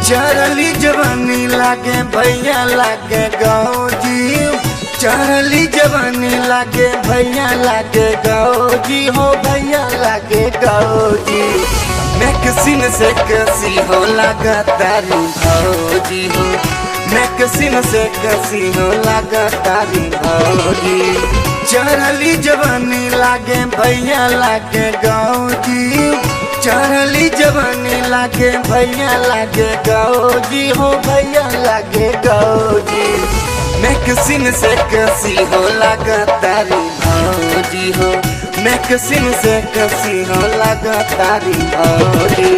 चढ़ली जवानी लागे भैया लागे गौजी, चढ़ली जवानी लागे भैया लागे गौजी हो, भैया लागे गौजी। मैक्सिन से कसी हो लगा तारी भौजी हो, मैक्सिन से कसी हो लगा तारी भौजी। चढ़ली जवानी लागे भैया लागे गौजी, चढ़ली जवानी लागे भैया लागे गौजी हो, भैया लागे गौजी। मैक्सिन से कसी हो लगा तारी भौजी हो, मैक्सिन से कसी हो लगा तारी भौजी।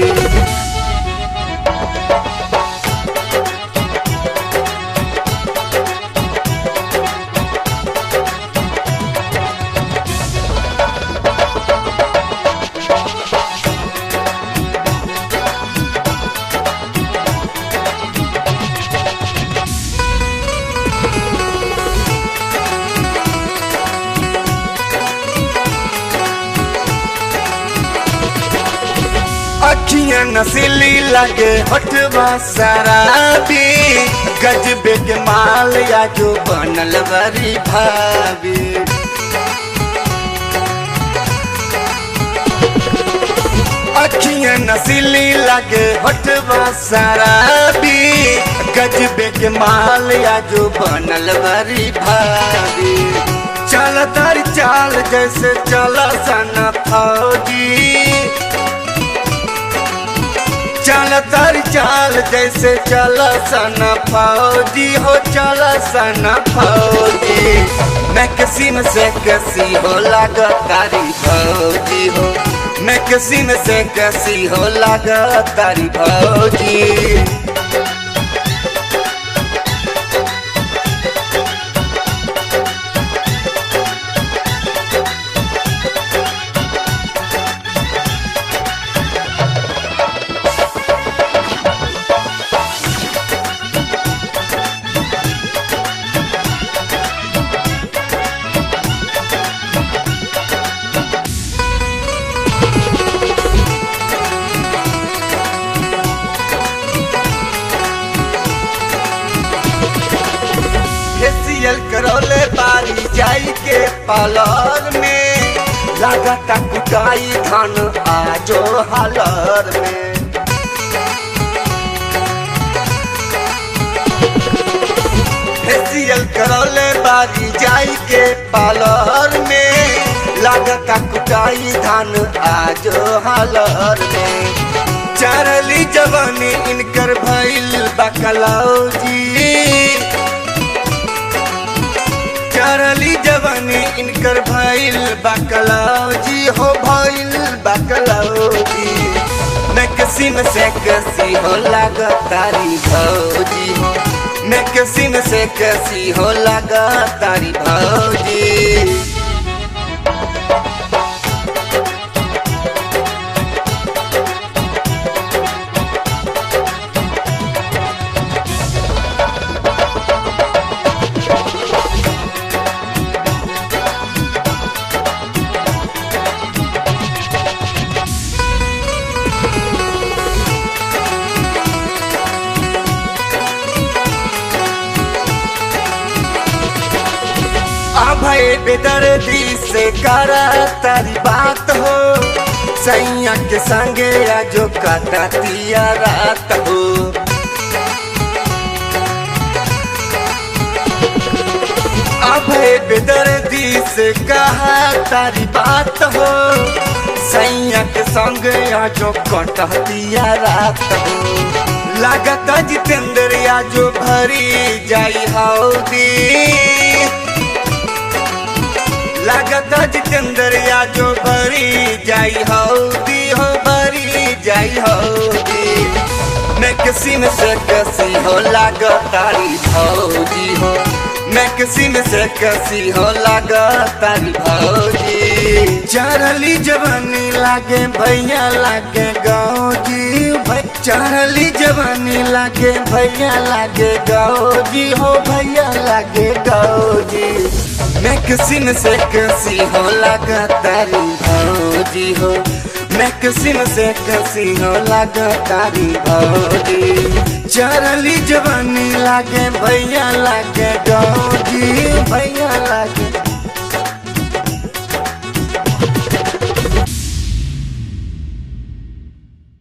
अखियां नसीली लगे होठवा शराबी, गजबे के माल या जो बनल बड़ी भाभी। अखियां नसीली लगे होठवा शराबी, गजबे के माल या जो बनल बड़ी भाभी। चल तारी चाल जैसे चला सन फौजी, चल तारी चाल जैसे चला सना फौजी हो, चला सना फौजी। मैक्सिन से कसी हो लगा तारी भौजी हो, मैक्सिन से कसी हो लगा तारी भौजी। फेसियल करौले बारी जाई के पार्लर में, लागता कुटाई धन आजो हालर में। फेसियल करौले बारी जाई के पार्लर में, लागता कुटाई धन आजो हालर में। चढ़ली जवानी इनकर भइल बकलौजी, चढ़ली जवानी इनकर भइल बकलौजी हो, भइल बकलौजी। मैक्सिन से कसी हो लगा तारी भौजी हो, मैक्सिन से कसी हो लगा तारी भौजी। अभय बेदर्दी से करा तारी बात हो, सैया के संगे जो कटतिया रात हो। अभय बेदर्दी से कहा तारी बात हो, सैया के संगे जो कटतिया रात हो। लागत जितेंद्र या जो भरी जाई हौदी, लागता जितेंद्र या जो भरी जाई हौदी हो, भरी जाई हौदी। मैक्सिन से कसी हो लगा तारी भौजी हो, मैक्सिन से कसी हो लगा तारी भौजी। चढ़ली जवानी लागे भैया लागे गौजी, चढ़ली जवानी लागे भैया लागे गौजी हो, भैया लागे गौजी। मैक्सिम से कसी हो लगातारी भौजी हो, मैक्सिम से कसी हो लगातारी भौजी। चरली जवानी लागे भैया लागे गौजी, भैया लागे